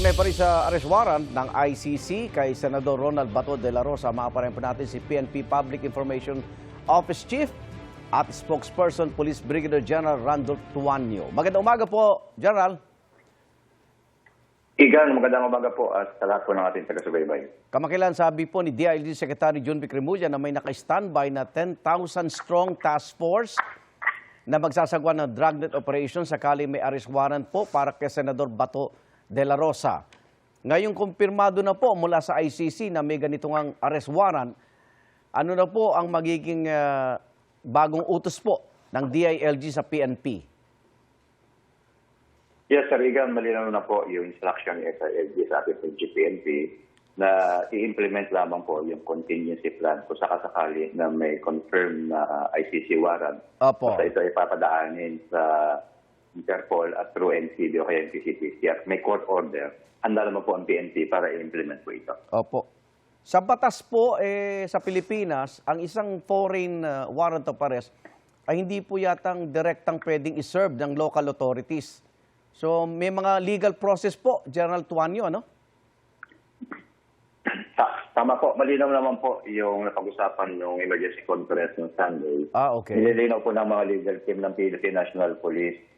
Kaugnay pa rin sa arrest warrant ng ICC kay Senador Ronald Bato de la Rosa, maaparin po natin si PNP Public Information Office Chief at Spokesperson Police Brigadier General Randolph Tuanyo. Magandang umaga po, General. Igan, magandang umaga po at sa lahat po ng ating taga-subaybay. Kamakilan sabi po ni DILG Secretary John Vic Remulla na may naka-standby na 10,000 strong task force na magsasagwa ng dragnet operation sakali may arrest warrant po para kay Senador Bato de la Rosa. Ngayong kumpirmado na po mula sa ICC na may ganitong ang arrest warrant, ano na po ang magiging bagong utos po ng DILG sa PNP? Yes, Sir Igan, malinaw na po yung instruction ni SILG sa ating PNP na i-implement lamang po yung contingency plan kung sakasakali na may confirmed na ICC warrant. Opo. Basta ito ay papadaanin sa Interpol at through NCB o kaya NPCPC at may court order. Handa naman po ang PNP para i-implement po ito. Opo. Sa batas po sa Pilipinas, ang isang foreign warrant of arrest ay hindi po yatang direktang pwedeng iserve ng local authorities. So may mga legal process po, General Tuanyo, ano? Tama po, malinaw naman po yung napag-usapan ng emergency conference ng Sunday. Okay. Nililinaw po ng mga legal team ng Philippine National Police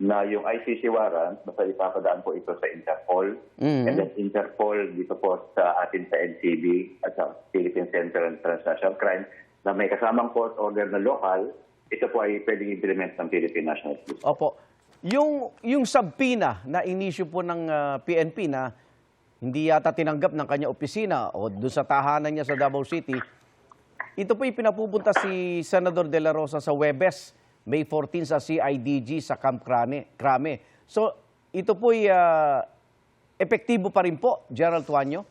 na yung ICC warrant, basta ipapadaan po ito sa Interpol. And then Interpol dito po sa atin sa NCB at sa Philippine Center on Transnational Crime na may kasamang court order na local, ito po ay pwedeng implement ng Philippine National Police. Opo. Yung subpoena na inisyu po ng PNP na hindi yata tinanggap ng kanya opisina o doon sa tahanan niya sa Davao City, ito po pinapupunta si Senador de la Rosa sa Huwebes, May 14 sa CIDG sa Camp Crame. So ito po epektibo pa rin po, General Tuanyo?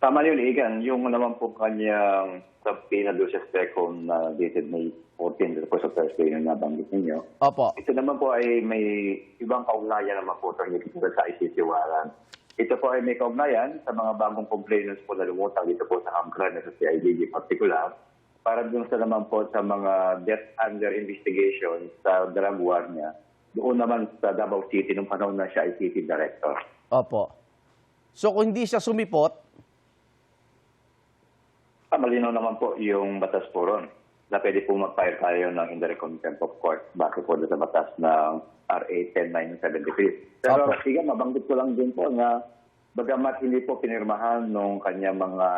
Tama yun, Igan. Yung naman po kanyang subpoena doon sa STECOM na dated May 14, po sa Thursday na nabanggit ninyo. Opo. Ito naman po ay may ibang kaugnayan naman po sa ICC warrant. Ito po ay may kaugnayan sa mga bagong complainants po na lumutang dito po sa Camp Crame sa CIDG particular. Para dun sa naman po sa mga death under investigation sa drug war niya, doon naman sa Davao City nung panahon na siya ay city director. Opo. So kung hindi siya sumipot, malinaw naman po yung batas po ron na pwede po mag-file tayo ng indirect contempt of court base po sa batas ng RA 10973. Pero sige, mabanggit ko lang din po na bagamat hindi po pinirmahan nung kanya mga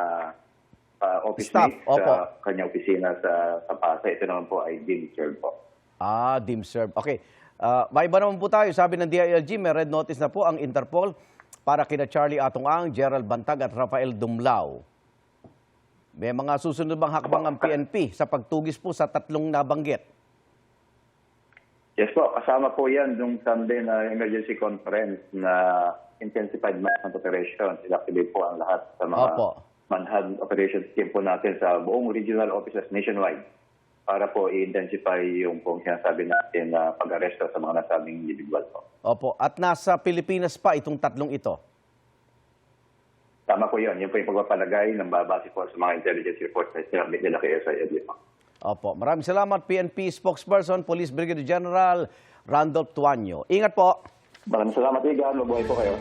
office mates sa kanyang opisina sa Pasay, ito naman po ay deemed served po. Deemed served. Okay. May iba naman po tayo. Sabi ng DILG, may red notice na po ang Interpol para kina Charlie Atongang, Gerald Bantag at Rafael Dumlao. May mga susunod bang hakbang ang PNP sa pagtugis po sa tatlong nabanggit? Yes po, kasama po yan nung Sunday na emergency conference na intensified manhunt operation. Inactivate po ang lahat sa mga manhunt operations team po natin sa buong regional offices nationwide para po i-intensify yung pong sinasabi natin na pag-aresto sa mga nasabing individual po. Opo. At nasa Pilipinas pa itong tatlong ito? Tama po yun. Yun po yung pagpapalagay ng babase po sa mga intelligence reports na sinabit nila kay SILG. Opo. Maraming salamat, PNP Spokesperson, Police Brigadier General Randolph Tuanyo. Ingat po. Maraming salamat, Igan. Mabuhay po kayo.